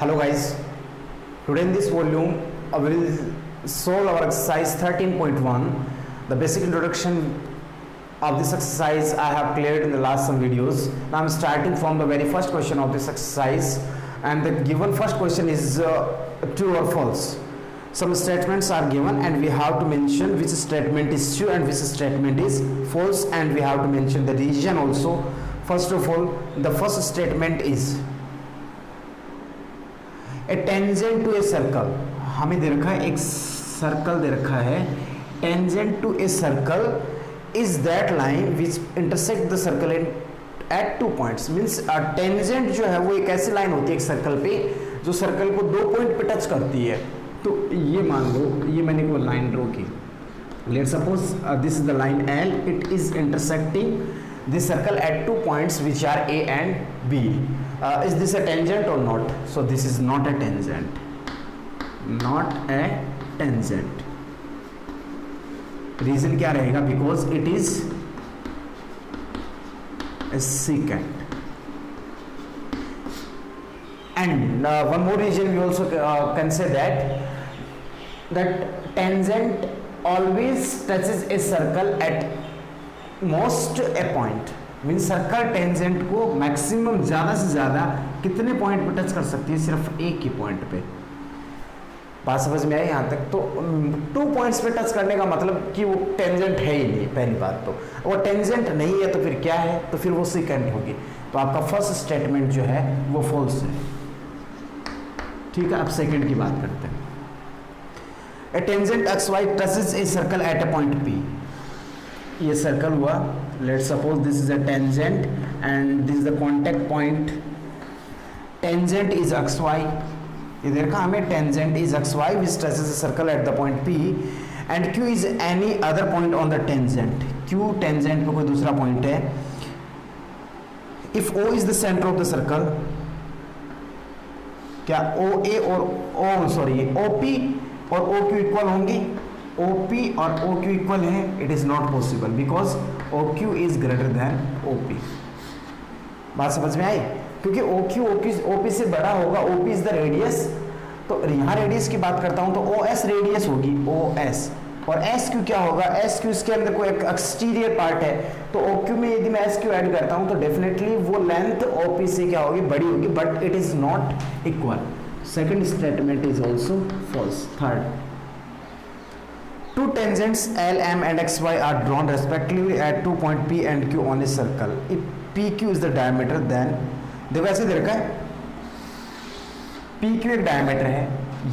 Hello guys, today in this volume I will solve our exercise 13.1. The basic introduction of this exercise I have cleared in the last some videos. Now I am starting from the very first question of this exercise, and the given first question is true or false. Some statements are given and we have to mention which statement is true and which statement is false, and we have to mention the region also. First of all, the first statement is a tangent to a circle. हमें दे रखा है एक circle दे रखा है. Tangent to a circle is that line which intersect the circle at 2 points. Means tangent जो है वो एक ऐसी लाइन होती है एक सर्कल पे जो सर्कल को 2 पॉइंट पे टच करती है. तो ये मान लो, ये मैंने कोई लाइन ड्रॉ की. Late suppose this is the line L. It is intersecting this circle at 2 points which are A and B. Is this a tangent or not? So this is not a tangent. Not a tangent. Reason क्या रहेगा? Because it is a secant. And one more reason we also can say that tangent always touches a circle at most A point. Mean circle tangent को maximum ज़्यादा से ज़्यादा कितने point पे touch कर सकती है? सिर्फ एक ही पॉइंट पे. बात समझ में आई यहाँ तक? तो 2 पॉइंट्स पे टच करने का मतलब कि वो टेंजेंट है ही नहीं. पहली बात तो वो टेंजेंट नहीं है तो फिर क्या है? तो फिर वो सेकेंड होगी. तो आपका फर्स्ट स्टेटमेंट जो है वो फॉल्स है. ठीक है, अब सेकेंड की बात करते हैं. A tangent X Y touches a circle at a point P. ये सर्कल हुआ. Let suppose this is a tangent and this is the contact point. Tangent is X Y. ये देखा हमें, tangent is X Y which touches a circle at the point P and Q is any other point on the tangent. Q tangent पे कोई दूसरा point है. If O is the centre of the circle, क्या ओ ए और O P और O Q equal होंगी? OP और OQ equal है? It is not possible because OQ is greater than OP. बात समझ में आई? क्योंकि OP से बड़ा होगा. OP is the radius. तो यहाँ रेडियस की बात करता हूँ तो OS रेडियस होगी, OS. और SQ क्या होगा? SQ इसके अंदर कोई एक एक्सटीरियर पार्ट है. तो OQ में यदि मैं SQ ऐड करता हूँ तो डेफिनेटली वो लेंथ OP से क्या होगी? बड़ी होगी. But it is not equal. Second statement is also false. Third, two tangents L, M and XY are drawn respectively at 2 point P and Q on a circle. If PQ is the diameter, then देखो ऐसे दे रखा है, PQ एक diameter है.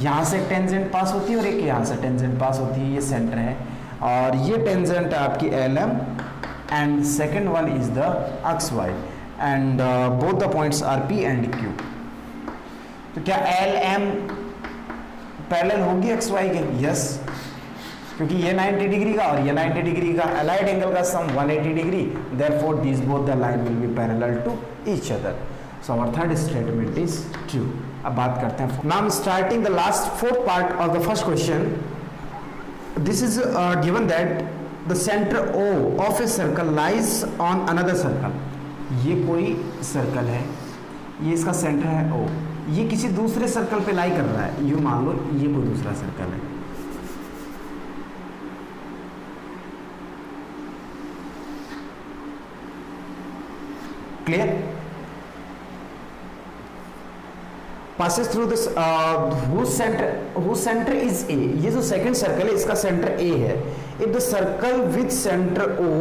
यहाँ से एक tangent पास होती है और एक यहाँ से टेंजेंट पास होती है. ये सेंटर है और ये टेंजेंट आपकी LM and second one is the XY and both the points are P and Q. तो क्या LM पैरेलल होगी XY के? यस, क्योंकि ये 90 डिग्री का और ये 90 डिग्री का अलाइड एंगल का sum 180 degree. Therefore this both the line will be parallel to each other. So our third statement is true. अब बात करते हैं. Now I am starting the last fourth part of the first question. This is given that the centre O of a circle lies on another circle. ये कोई circle है, ये इसका centre है O. ये किसी दूसरे सर्कल पे लाई कर रहा है. यूं मान लो ये कोई दूसरा सर्कल है. Clear? passes through this whose center is A. ये जो सेकंड सर्कल है इसका सेंटर A है. if the circle with center O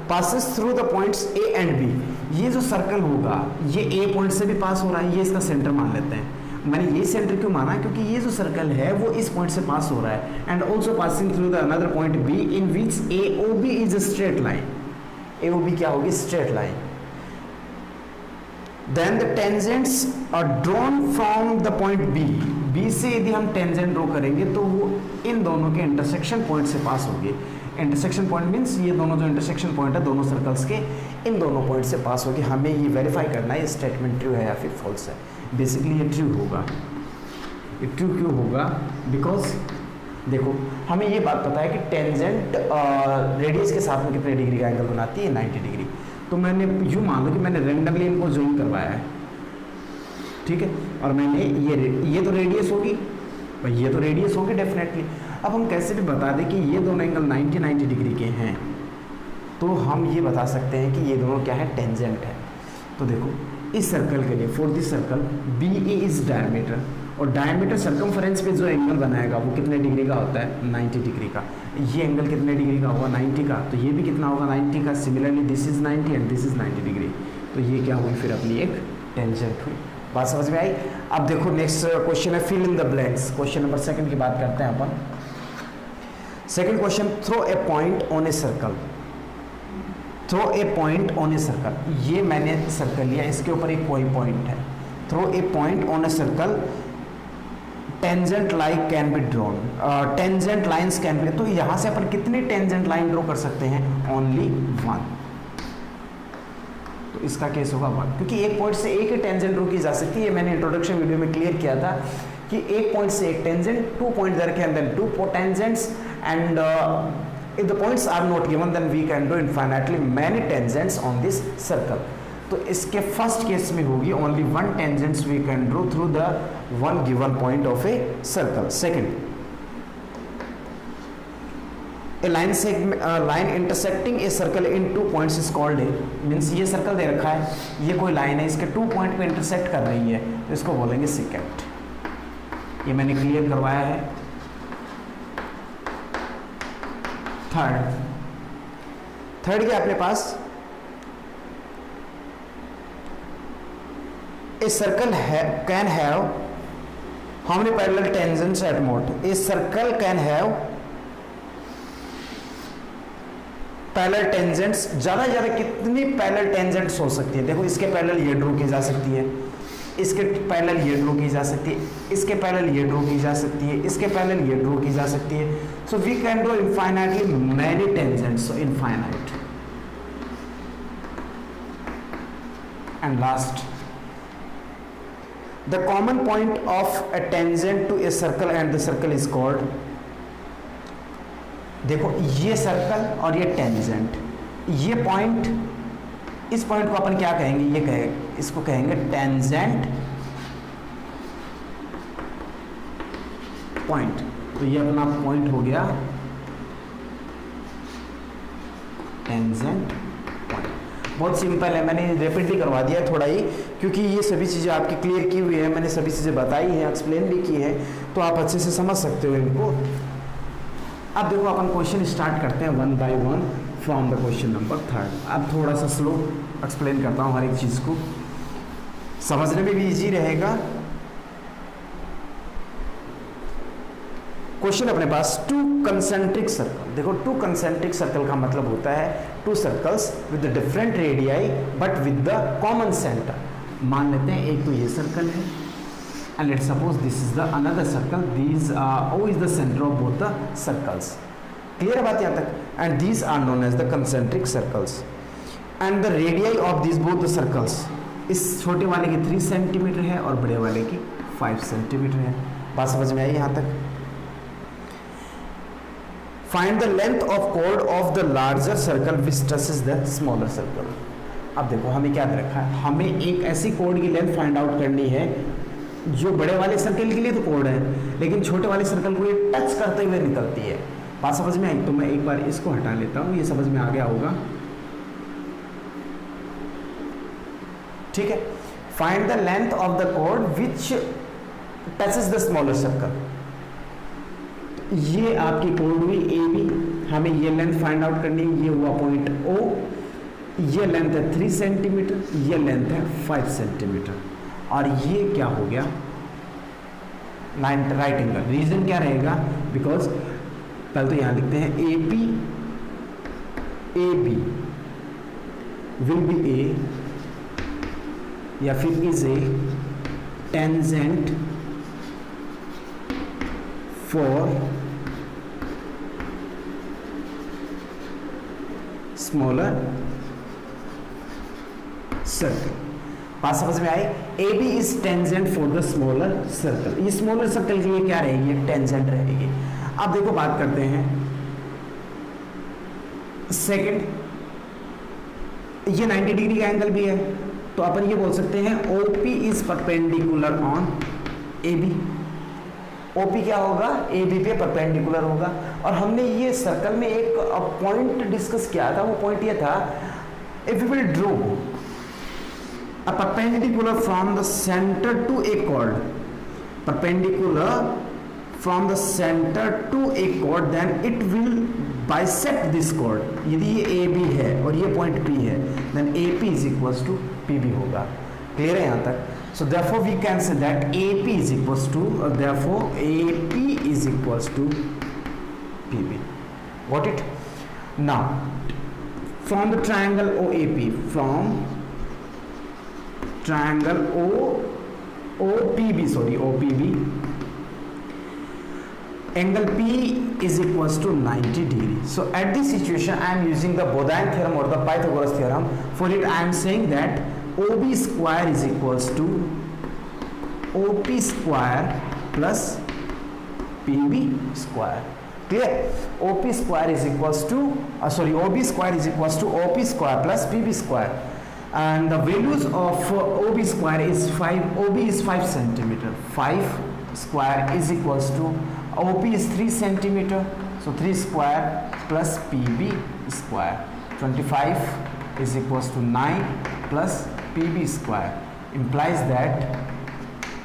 passes through the points A and B, ये जो सर्कल होगा ये A पॉइंट से भी पास हो रहा है. ये इसका सेंटर मान लेते हैं. मैंने ये सेंटर क्यों माना? क्योंकि ये जो सर्कल है वो इस पॉइंट से पास हो रहा है and also passing through the another point B in which AOB is a straight line. AOB क्या होगी? Straight line. Then the tangents are drawn from the point B. B से यदि हम टेंजेंट ड्रॉ करेंगे तो वो इन दोनों के इंटरसेक्शन पॉइंट से पास होगी. इंटरसेक्शन पॉइंट मीन्स ये दोनों जो इंटरसेक्शन पॉइंट है दोनों सर्कल्स के, इन दोनों पॉइंट से पास होगी. हमें ये वेरीफाई करना है ये स्टेटमेंट ट्रू है या फिर फॉल्स है. बेसिकली ये ट्रू होगा. ये ट्रू क्यों होगा? बिकॉज देखो हमें ये बात पता है कि टेंजेंट रेडियस के साथ में कितने डिग्री का एंगल बनाती है? 90 डिग्री. तो मैंने यूँ मान लो कि मैंने रेंडमली इनको ज्वाइन करवाया है. ठीक है, और मैंने ये तो रेडियस होगी और ये तो रेडियस होगी डेफिनेटली। अब हम कैसे भी बता दें कि ये दोनों एंगल 90 डिग्री के हैं, तो हम ये बता सकते हैं कि ये दोनों क्या है, टेंजेंट है। तो देखो इस सर्कल के लिए, for this circle B A is diameter, और डायमीटर सर्कमफरेंस पे जो एंगल बनाएगा वो कितने डिग्री का होता है, 90 डिग्री का। ये एंगल कितने डिग्री का होगा, 90 का, तो ये भी कितना होगा, 90 का। Similarly this is 90 and this is 90 degree, तो ये क्या हुई फिर अपनी एक टेंजेंट हुई। बात समझ में आई। अब देखो नेक्स्ट क्वेश्चन है fill in the blanks. Question number 2 की बात करते हैं अपन। Second question, through a point on a circle. Through a point on a circle, ये मैंने सर्कल लिया, इसके ऊपर एक कोई पॉइंट है। Through a point on a circle, tangent line can be drawn, tangent lines can be, तो यहां से अपन कितनी टेंजेंट लाइन ड्रॉ कर सकते हैं, ओनली 1। तो इसका केस होगा 1, क्योंकि एक पॉइंट से एक ही टेंजेंट ड्रॉ की जा सकती है। मैंने इंट्रोडक्शन वीडियो में क्लियर किया था कि एक पॉइंट से एक tangent, 2 point there can then 2 tangents, and if the points are not given then we can do infinitely many tangents on this circle. तो इसके फर्स्ट केस में होगी only 1 tangents we can draw through the one given point of a circle. Second, a line intersecting a circle in 2 points is called a, means ये circle दे रखा है, ये कोई लाइन है, इसके 2 पॉइंट पे इंटरसेक्ट कर रही है, तो इसको बोलेंगे सेकेंड। ये मैंने क्लियर करवाया है। थर्ड क्या अपने पास, a circle can have how many parallel tangents at most. A circle can have parallel tangents, ज्यादा से ज्यादा कितनी पैरेलल टेंजेंट्स हो सकती है। देखो इसके पैरेलल ये ड्रॉ की जा सकती है, इसके पैरेलल ये ड्रॉ की जा सकती है, इसके पैरेलल ये ड्रॉ की जा सकती है, इसके पैरेलल ये ड्रॉ की जा सकती है। So we can draw infinitely many tangents, so infinite. And last, the common point of a tangent to a circle and the circle is called, देखो ये सर्कल और ये टेंजेंट, ये पॉइंट, इस पॉइंट को अपन क्या कहेंगे, ये कहेंगे, इसको कहेंगे टेंजेंट पॉइंट। तो ये अपना पॉइंट हो गया टेंजेंट पॉइंट। बहुत सिंपल है, मैंने रिपीटली करवा दिया थोड़ा ही, क्योंकि ये सभी चीज़ें आपकी क्लियर की हुई है, मैंने सभी चीज़ें बताई हैं, एक्सप्लेन भी की है, तो आप अच्छे से समझ सकते हो इनको। अब देखो अपन क्वेश्चन स्टार्ट करते हैं 1 by 1 from the question number 3। अब थोड़ा सा स्लो एक्सप्लेन करता हूँ, हर एक चीज़ को समझने में भी इजी रहेगा। क्वेश्चन अपने पास, 2 कंसेंट्रिक सर्कल। देखो 2 कंसेंट्रिक सर्कल का मतलब होता है 2 circles with different radii but with the common centre. मान लेते हैं एक तो ये सर्कल है, and let's suppose this is the another circle, these O is the center of both the circles. Clear बात यहाँ तक? And these are known as the concentric circles. And the radii of these both the circles, इस छोटे वाले की 3 centimetre है और बड़े वाले की 5 सेंटीमीटर है। बात समझ में आई यहाँ तक? Find the length of chord of the larger circle which touches the smaller circle. अब देखो हमें क्या दे रखा है, हमें एक ऐसी कोड की लेंथ फाइंड आउट करनी है जो बड़े वाले सर्कल के लिए तो कोड है, लेकिन छोटे वाले सर्कल को ये टच करते हुए निकलती है। बात समझ में आई? तो मैं एक बार इसको हटा लेता हूँ, ये समझ में आ गया होगा, ठीक है। Find the length of the code which touches the smaller circle. ये आपकी कोड हुई ए बी, हमें ये लेंथ फाइंड आउट करनी है। ये हुआ पॉइंट ओ, ये लेंथ है 3 सेंटीमीटर, ये लेंथ है 5 सेंटीमीटर, और ये क्या हो गया, राइट एंगल। रीजन क्या रहेगा, बिकॉज पहले तो यहां लिखते हैं A B will be a या फिर is a tangent for smaller circle. बात समझ में आई? A B is tangent for the smaller circle. ये स्मॉलर सर्कल के लिए क्या रहेगी, टेंजेंट रहेगी। अब देखो बात करते हैं सेकंड, ये 90 डिग्री का एंगल भी है, तो अपन ये बोल सकते हैं OP is perpendicular on AB। OP क्या होगा, AB पे परपेंडिकुलर होगा। और हमने ये सर्कल में एक पॉइंट डिस्कस किया था, वो पॉइंट ये था, if you will draw a perpendicular from the center to a chord, perpendicular from the center to a chord, then it will bisect this chord। यदि ये AB है और ये पॉइंट P है, then AP is equals to PB होगा। Clear है यहाँ तक? So therefore we can say that AP is equals to therefore AP is equals to PB। Got it? Now from the triangle OAP, from triangle OPB, angle P is equals to 90 degree। So at this situation I am using the Bodine theorem or the Pythagoras theorem. For it I am saying that OB square is equals to OP square plus PB square। Clear? OP square is equals to OB square is equals to OP square plus PB square, and the values of OB square is 5, OB is 5 centimeter, 5 square is equals to OP is 3 centimeter, so 3 square plus PB square, 25 is equals to 9 plus PB square, implies that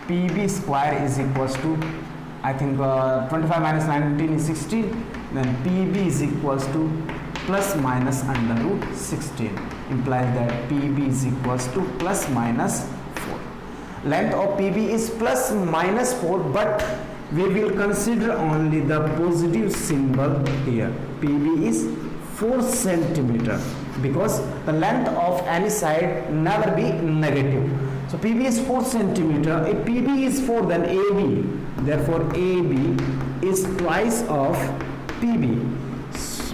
PB square is equals to, I think 25 minus 19 is 16, then PB is equals to plus minus under root 16, implies that PB is equals to plus minus 4. Length of PB is plus minus 4, but we will consider only the positive symbol here. PB is 4 centimeter because the length of any side never be negative. So PB is 4 centimeter. If PB is 4, then AB, therefore AB is twice of PB,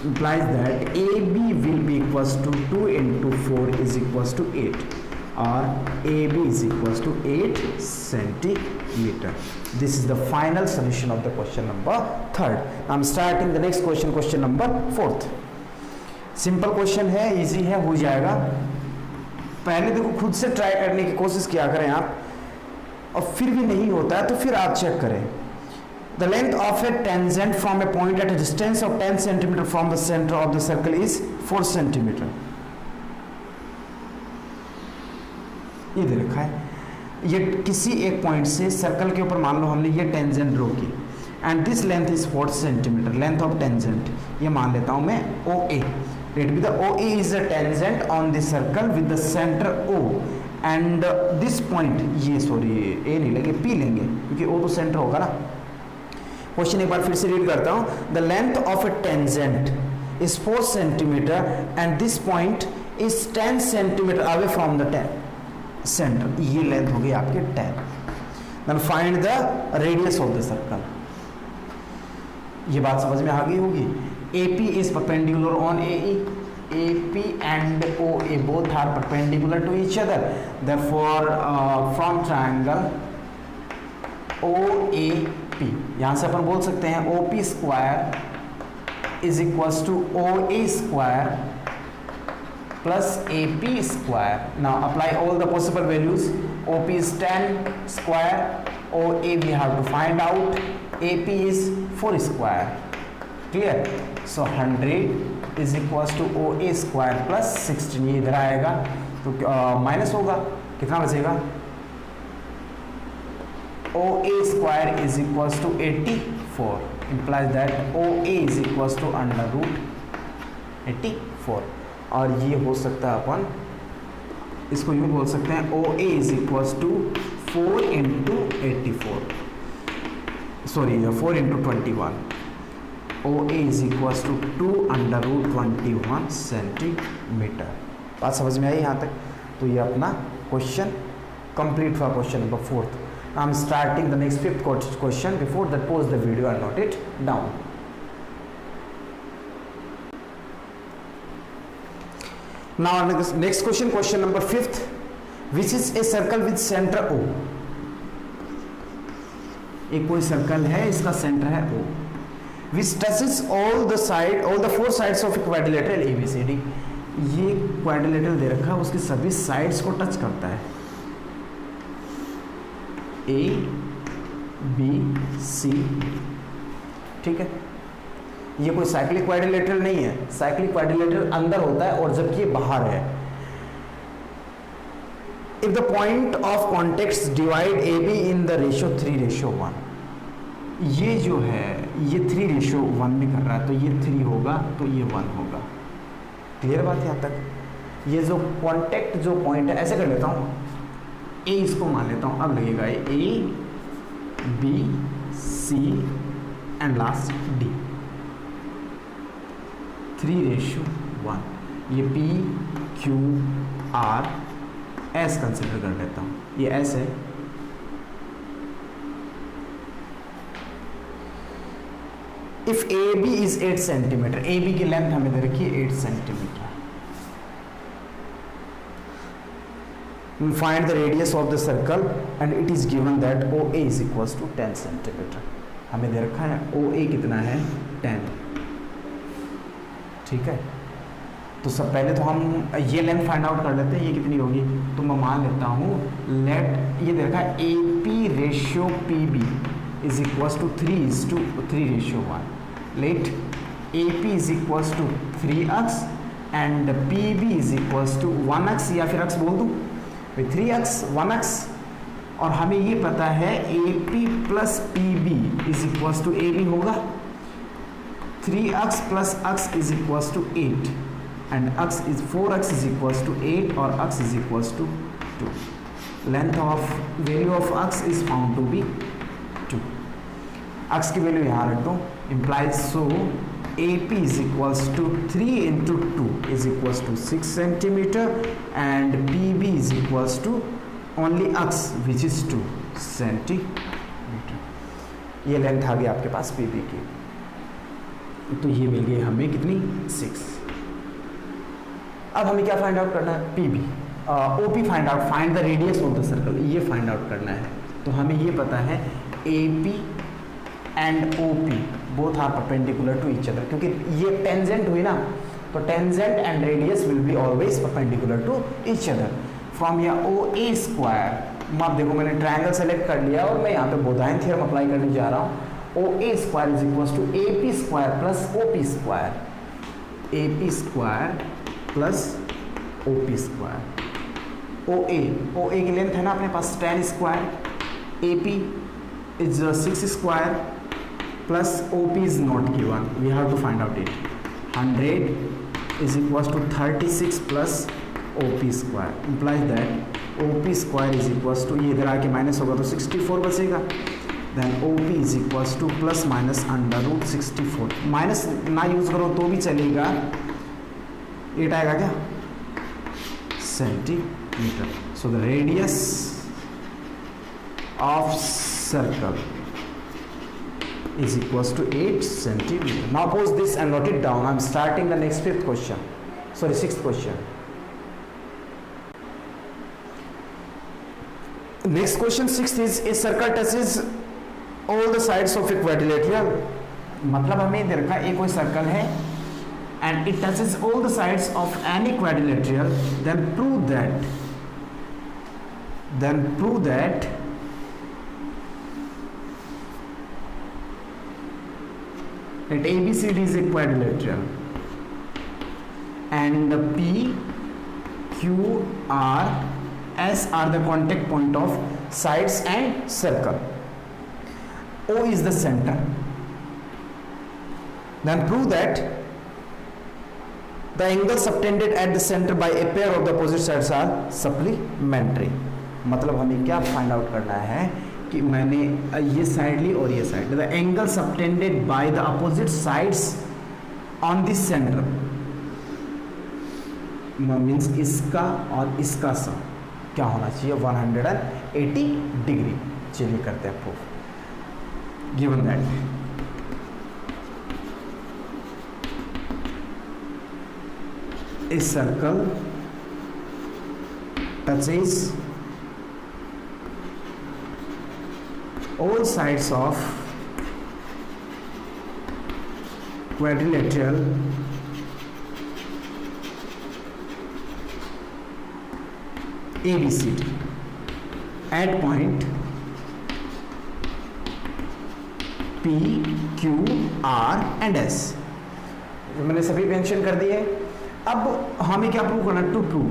implies that AB will be equals to 2 into 4 is equals to 8, or AB is equals to 8 centimeter. This is the final solution of the question number 3rd. I am starting the next question, question number 4th. Simple question है, easy है, हो जाएगा। पहले देखो, खुद से try करने की कोशिश किया करें आप, और फिर भी नहीं होता है तो फिर आप चेक करें। The length of a tangent from a point at a distance of 10 cm from the center of the circle is 4 cm। ये दे रखा है, ये किसी एक पॉइंट से सर्कल के ऊपर मान लो हमने ये टेंजेंट ड्रॉ की, and this length is 4 cm, length of tangent ये मान लेता हूं मैं OA। Let be the OA is a tangent on the circle with the center O, and this point, ये सॉरी A नहीं लेंगे, P लेंगे, क्योंकि O तो सेंटर होगा ना। क्वेश्चन एक बार फिर से रीड करता हूँ। The length of a tangent is 4 cm and this point is 10 cm away from the centre. ये लेंथ हो गई आपके 10। Then find the radius of the circle. ये बात समझ में आ गई होगी। AP is perpendicular on AE, AP and OA both are perpendicular to each other, therefore from triangle OAP, यहाँ से अपन बोल सकते हैं OP square is equals to OA square plus AP square. Now apply all the possible values. OP is 10 square, OA we have to find out, AP is 4 square. Clear? So 100 is equals to OA square plus 16, ये इधर आएगा तो minus होगा, कितना बचेगा? OA square is equals to 84, implies that OA is equals to under root 84, और ये हो सकता है अपन इसको यूँ बोल सकते हैं OA is equals to 4 into 84, sorry 4 into 21, OA is equals to 2 under root 21 centimeter। बात समझ में आई यहाँ तक? तो ये अपना क्वेश्चन कंप्लीट हुआ, question number 4th। I am starting the next 5th question. Before that pause the video and note it down. Now next question, question number 5th, which is a circle with centre O। एक कोई circle है, इसका centre है O, which touches all the 4 sides of a quadrilateral ABCD। ये quadrilateral दे रखा है, उसकी सभी साइड्स को टच करता है, ए बी सी, ठीक है। ये कोई साइक्लिक क्वाड्रिलेटरल नहीं है, साइक्लिक क्वाड्रिलेटरल अंदर होता है और जबकि ये बाहर है। If the point of contact divide A be in the ratio 3:1, ये जो है ये 3:1 में कर रहा है, तो ये 3 होगा तो ये 1 होगा। क्लियर बात है यहाँ तक। ये जो कॉन्टेक्ट जो पॉइंट है, ऐसे कर लेता हूँ, ए इसको मान लेता हूँ, अब लगेगा A B C and last D, 3:1। ये P Q R S consider कर लेता हूँ, ये एस है। If A B is 8 centimetre, A B की लेंथ हमें दे रखी है 8 centimetre. Find the radius of the circle and it is given that O A is equals to 10 centimetre. हमें दे रखा है ओ ए कितना है 10, ठीक है। तो सब पहले तो हम ये लेंथ फाइंड आउट कर लेते हैं, ये कितनी होगी। तो मैं मान लेता हूँ लेट, ये दे रखा है A P ratio P B is equals to 3:1। Let A P is equals to 3x and P B is equals to 1x, या फिर x बोल दूँ, 3x 1x। और हमें ये पता है A P plus P B is equals to A B होगा, 3x plus x is equals to 8 and x is 4x is equals to 8 और x is equals to 2। Length of value of x is found to be 2। x की value यहाँ रख दो, implies so AP is equals to 3 into 2 is equals to 6 centimeter and PB is equals to only x which is 2 centimeter। ये length आ गई आपके पास PB की, तो ये मिल गई हमें कितनी 6। अब हमें क्या फाइंड आउट करना है, PB OP find out, find the radius of the circle, ये फाइंड आउट करना है। तो हमें ये पता है AP and OP both are perpendicular to each other, क्योंकि ये टेंजेंट हुई ना, तो tangent and radius will be always perpendicular to each other. From या OA स्क्वायर, अब देखो मैंने ट्रायंगल सेलेक्ट कर लिया और मैं यहाँ पे बोधायन थ्योरम अप्लाई करने जा रहा हूँ। OA square is equals to AP square plus OP square, AP square plus OP square. OA की लेंथ है ना अपने पास 10 square, AP is 6 square plus OP is not given, we have to find out it। 100 is equals to 36 plus OP square, implies that OP square is equals to, ये इधर आके minus होगा तो 64 बचेगा, then OP is equals to plus minus under root 64। Minus ना use करो तो भी चलेगा, 8 आएगा क्या centimetre. So the radius of circle is equals to 8 centimeter. Now pause this and note it down. I'm starting the next sixth question. Next question 6 is a circle touches all the sides of a quadrilateral। मतलब हमें इधर का एक कोई circle है and it touches all the sides of any quadrilateral, then prove that that ABCD is a quadrilateral and P, Q, R, S are the contact point of sides and circle. O is the center. Then prove that the angles subtended at the center by a pair of the opposite sides are supplementary। मतलब हमें क्या find out करना है कि मैंने ये side ली और ये side, the angle subtended by the opposite sides on this centre, means इसका और इसका सम क्या होना चाहिए 180 डिग्री। चलिए करते हैं proof. Given that a circle touches all sides of quadrilateral ABCD at point P, Q, R and S। मैंने सभी मेंशन कर दिए। अब हमें क्या प्रूव करना? To prove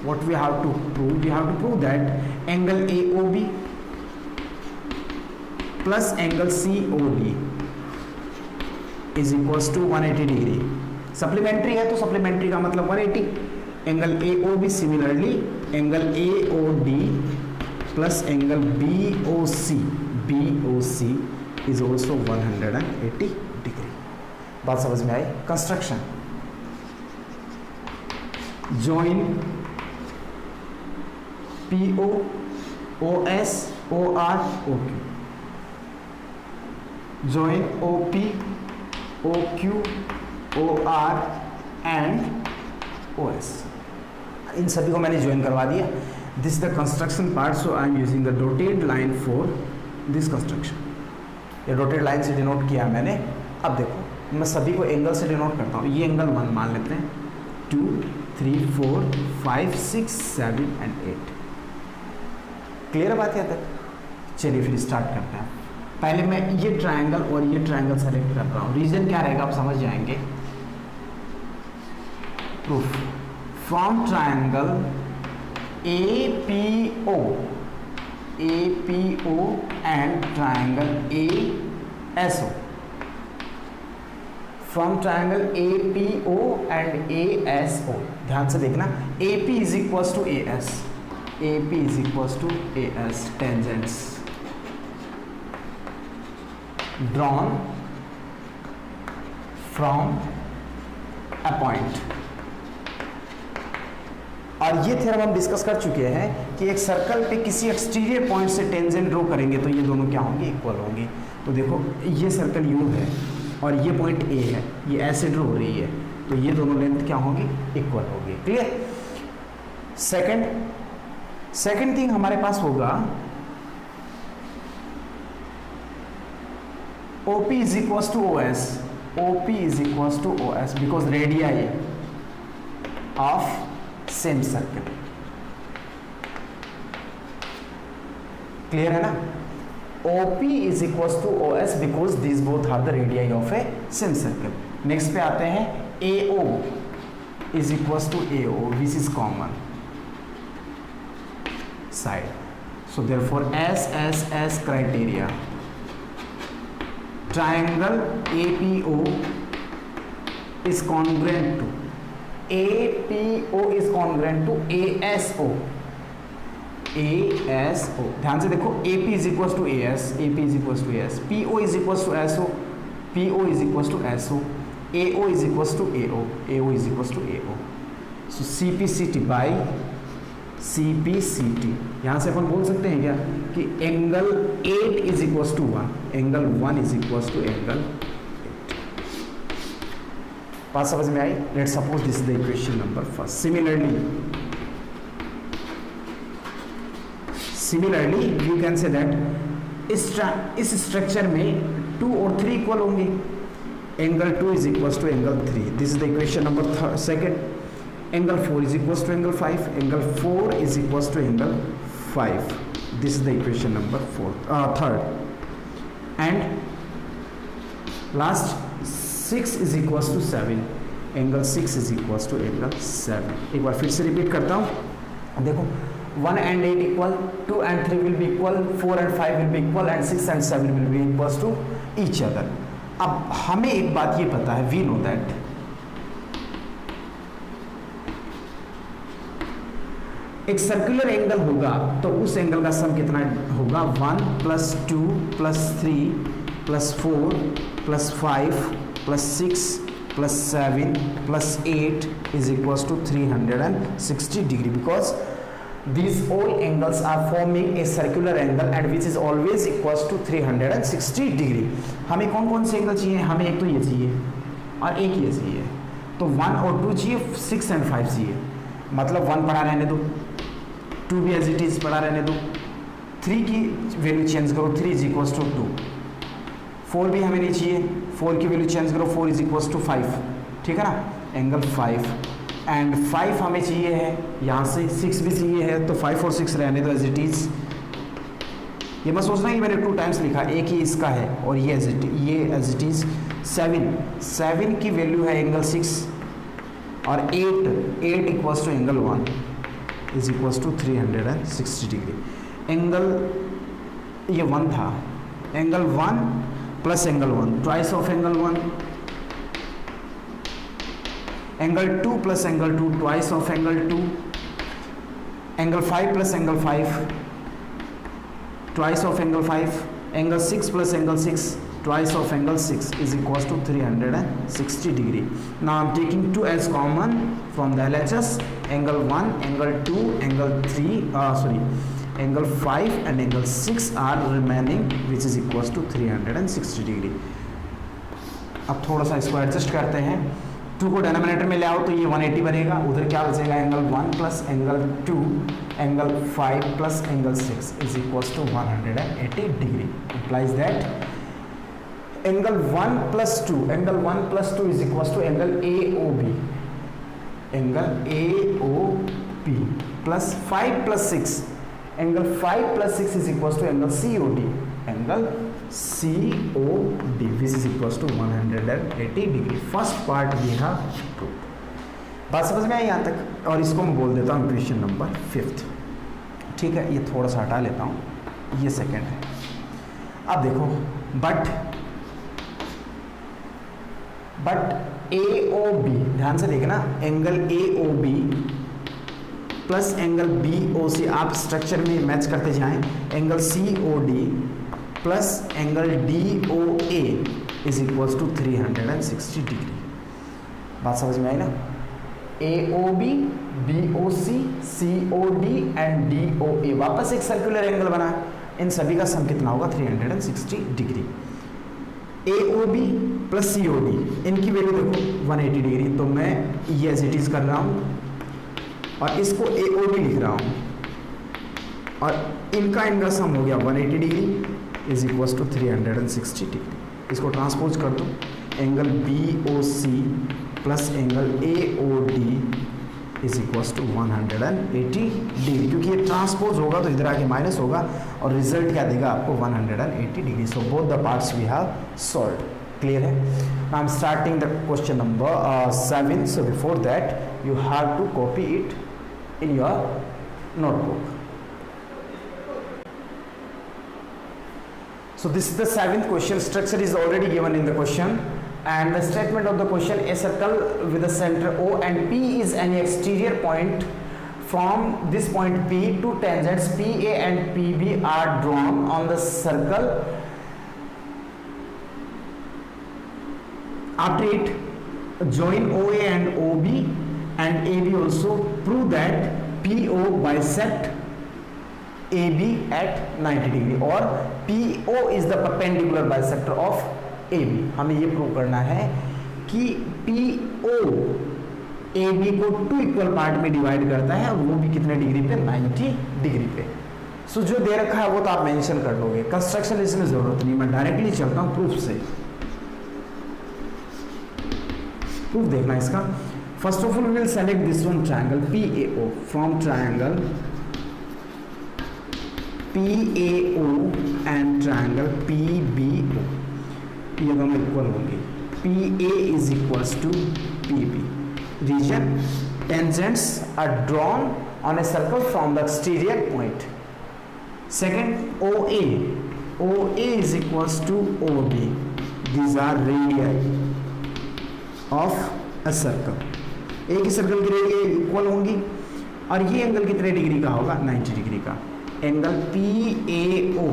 what we have to prove that angle AOB plus angle COD is equals to 180 degree. Supplementary है तो सप्लीमेंट्री का मतलब 180। Angle AOB similarly angle AOD plus angle BOC is also 180 degree. बात समझ में आई? Construction join PO, OS, OR, OQ, join OP, OQ, OR and OS। इन सभी को मैंने ज्वाइन करवा दिया। This the construction part, so I am using the dotted line for this construction. ये डॉटेड लाइन से डिनोट किया मैंने। अब देखो मैं सभी को एंगल से डिनोट करता हूँ। ये एंगल 1 मान लेते हैं, 2, 3, 4, 5, 6, 7 and 8। क्लियर बात है तक? चलिए फिर स्टार्ट करते हैं। पहले मैं ये ट्रायंगल और ये ट्रायंगल सेलेक्ट कर रहा हूँ। रीजन क्या रहेगा आप समझ जाएंगे। Proof from triangle APO and triangle ASO, from triangle APO and ASO। ध्यान से देखना, AP is equal to AS, AP is equals to AS, tangents drawn from a point। और ये थ्योरम हम डिस्कस कर चुके हैं कि एक सर्कल पे किसी एक्सटीरियर पॉइंट से टेंजेंट ड्रॉ करेंगे तो ये दोनों क्या होंगे? इक्वल होंगे। तो देखो ये सर्कल U है और ये पॉइंट A है, ये ऐसे ड्रॉ हो रही है, तो ये दोनों लेंथ क्या होंगी? इक्वल होगी। क्लियर? सेकेंड थिंग हमारे पास होगा OP is equals to OS, OP is equals to OS because radii of same circle। Clear है ना? OP is equals to OS because these both are the radii of a same circle। Next पे आते हैं AO is equals to AO, which is common side, so therefore S criteria, triangle APO is congruent to ASO। ध्यान से देखो, AP is equals to AS, PO is equals to SO, PO is equals to SO, AO is equals to AO is equals to AO। so CPCT by CPCT, यहाँ से अपन बोल सकते हैं क्या कि angle 8 is equals to 1, angle 1 is equals to angle 8। बात समझ में आई? Let suppose this is the equation number first. Similarly you can say that इस स्ट्रक्चर में 2 और 3 इक्वल होंगे। Angle 2 is equals to angle 3, this is the equation number second. Angle 4 is equals to angle 5, angle 4 is equals to angle 5, this is the equation number third। and last 6 is equals to 7, angle 6 is equals to angle 7। एक बार फिर से repeat करता हूँ, देखो 1 and 8 equal, 2 and 3 will be equal, 4 and 5 will be equal and 6 and 7 will be equals to each other। अब हमें एक बात ये पता है, we know that एक सर्कुलर एंगल होगा तो उस एंगल का सम कितना होगा? 1 + 2 + 3 + 4 + 5 + 6 + 7 + 8 is equals to 360 degree, because these all angles are forming a circular angle and which is always equals to 360 degree। हमें कौन कौन से एंगल चाहिए? हमें एक तो ये चाहिए और एक ये चाहिए, तो 1 और 2 चाहिए, 6 and 5 चाहिए। मतलब 1 पड़ा रहने दो, 2 भी एज इट इज पड़ा रहने दो, 3 की वैल्यू चेंज करो, 3 इज इक्वल्स टू 2, 4 भी हमें नहीं चाहिए, 4 की वैल्यू चेंज करो, 4 इज इक्वल्स टू 5। ठीक है ना? एंगल 5 एंड 5 हमें चाहिए है यहाँ से, 6 भी चाहिए है, तो 5 और 6 रहने दो एज इट इज़। ये मत सोचना कि मैंने 2 टाइम्स लिखा, एक ही इसका है और ये एज इट इज़। 7 की वैल्यू है एंगल 6 और 8 equals to angle 1 is equals to 360 degree. Angle ये 1 था, angle 1 plus angle 1 twice of angle 1, angle 2 plus angle 2 twice of angle 2, angle 5 plus angle 5 twice of angle 5, angle 6 plus angle 6 twice of angle 6 is equals to 360 degree. Now I am taking 2 as common from the LHS. Angle 1, angle 2, angle 3, angle 5 and angle 6 are remaining, which is equals to 360 degree. अब थोड़ा सा इसको adjust करते हैं, 2 को denominator में ले आओ तो ये 180 बनेगा, उधर क्या बचेगा angle 1 plus angle 2 angle 5 plus angle 6 is equals to 180 degree. Implies that angle 1 plus 2 is equal to angle AOB, angle AOB plus 5 plus 6, angle 5 plus 6 is equal to angle COD, angle COD which is equal to 180 degree. First part we have proved. बात समझ में आई यहाँ तक? और इसको मैं बोल देता हूँ क्वेश्चन नंबर 5। ठीक है, ये थोड़ा सा हटा लेता हूँ, ये सेकेंड है। अब देखो, बट AOB, ध्यान से देखना, angle AOB plus angle BOC, आप स्ट्रक्चर में मैच करते जाएं, angle COD plus angle DOA is equals to 360 degree. बात समझ में आई ना? AOB, BOC, COD and DOA वापस एक सर्कुलर एंगल बना, इन सभी का सम कितना होगा? 360 डिग्री। AOB प्लस COD, इनकी वैल्यू देखो 180 डिग्री, तो मैं ये एज इट इज कर रहा हूँ और इसको AOB लिख रहा हूँ और इनका सम हो गया 180 degree is equals to 360 degree. इसको ट्रांसपोज कर दो, angle BOC plus angle AOD is equals to 180 degree, क्योंकि ये ट्रांसपोज होगा तो इधर आके माइनस होगा और रिजल्ट क्या देगा आपको? 180 degree. So both the parts we have solved. Clear है? I am starting the question number 7. So before that you have to copy it in your notebook. So this is the 7th question. Structure is already given in the question, and the statement of the question: a circle with a center O and P is an exterior point. From this point P, two tangents PA and PB are drawn on the circle. After it, join OA and OB and AB also. Prove that PO bisect AB at 90 degree or PO is the perpendicular bisector of AB. हमें ये prove करना है कि PO AB को 2 equal part में divide करता है और वो भी कितने डिग्री पे? 90 डिग्री पे। सो जो दे रखा है वो तो आप मेंशन कर लोगे, कंस्ट्रक्शन इसमें जरूरत नहीं, मैं डायरेक्टली चलता हूँ प्रूफ से। प्रूफ देखना इसका। First of all we will select this one triangle PAO from triangle PAO and triangle PBO, ये दोनों इक्वल होंगे। PA is equals to PB. Region tangents are drawn on a circle from the exterior point. Second, OA is equals to OB. These are radii of a circle. एक ही circle की radius equal होंगी और ये angle कितने degree का होगा? 90 degree का। Angle PAO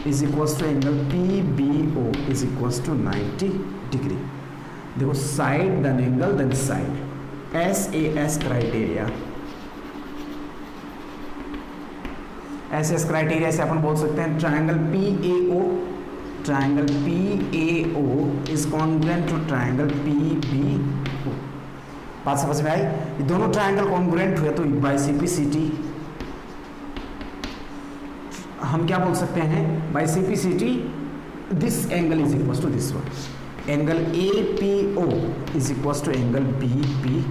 is equals to angle PBO is equals to 90 degree. देखो, side then angle then side, SAS criteria. SAS criteria से अपन बोल सकते हैं triangle PAO is congruent to triangle PBO। बात समझ में आई? ये दोनों ट्रायंगल कॉन्ग्रुएंट हुए तो बाय CPCT हम क्या बोल सकते हैं? By CPCT this angle is equal to this one. Angle APO is equal to angle BPO।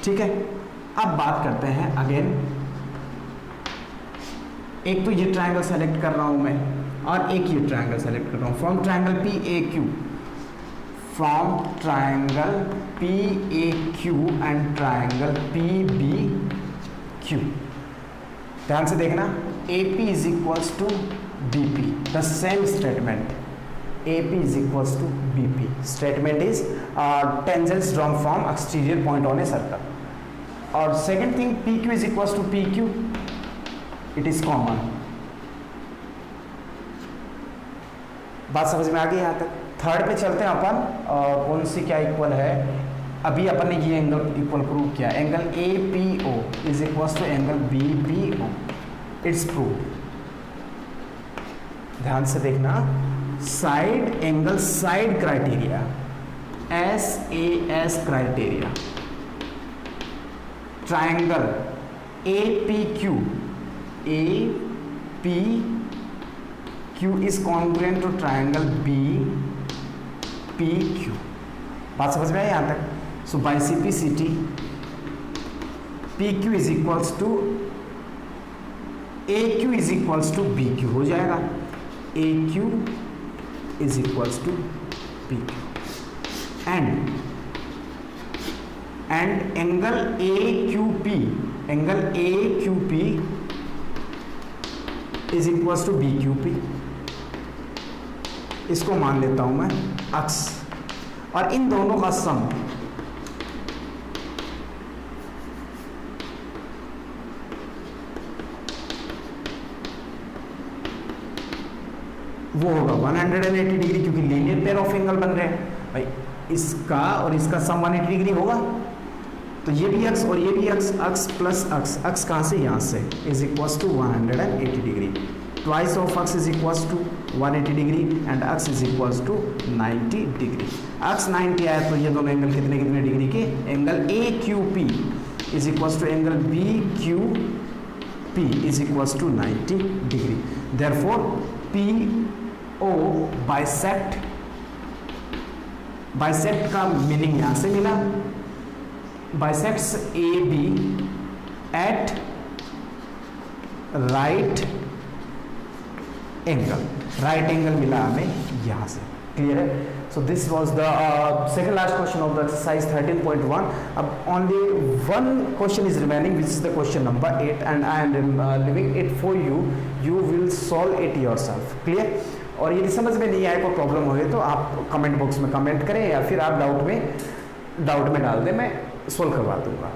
ठीक है, अब बात करते हैं अगेन, एक तो ये ट्रायंगल सेलेक्ट कर रहा हूं मैं और एक ये ट्रायंगल सेलेक्ट कर रहा हूं from triangle P A Q, from triangle P A Q and triangle P B Q. ध्यान से देखना, A P is equals to B P, the same statement, AP is equals to BP. Statement is tangents drawn from exterior point on a circle. और second thing, PQ is equals to PQ. It is common. बात समझ में आ गई यहाँ तक। Third पे चलते हैं अपन, कौन सी क्या इक्वल है, अभी अपन ने ये एंगल इक्वल प्रूव किया, angle APO is equals to angle BPO. It's proved. ध्यान से देखना, side angle side criteria, SAS criteria, triangle APQ, APQ is congruent to triangle BPQ। बात समझ में आई यहाँ तक? So by CP/CT PQ is equals to AQ is equals to BQ हो जाएगा, AQ is equals to PQ and angle AQP is equals to BQP। इसको मान लेता हूं मैं अक्स, और इन दोनों का सम वो होगा 180 डिग्री, क्योंकि लीनियर पेयर ऑफ एंगल बन रहे हैं भाई, इसका और इसका सम 180 डिग्री होगा, तो ये भी अक्स और ये भी अक्स, अक्स प्लस अक्स, अक्स कहाँ से, यहाँ से, is equals to 180 degree, twice of x is equals to 180 degree and x is equals to 90 degree. X 90 आया तो ये दोनों एंगल कितने कितने डिग्री के, angle AQP is equals to angle BQP is equals to 90 degree. Therefore PO bisect का meaning यहां से मिला, bisects AB at right angle मिला हमें यहां से, क्लियर है? So this was the second last question of the exercise 13.1। अब only one question is remaining which is the question number 8 and I am leaving it for you, you will solve it yourself, clear? और यदि समझ में नहीं आए, कोई problem हो तो आप कमेंट बॉक्स में कमेंट करें या फिर आप डाउट में डाल दें, मैं सोल्व करवा दूंगा।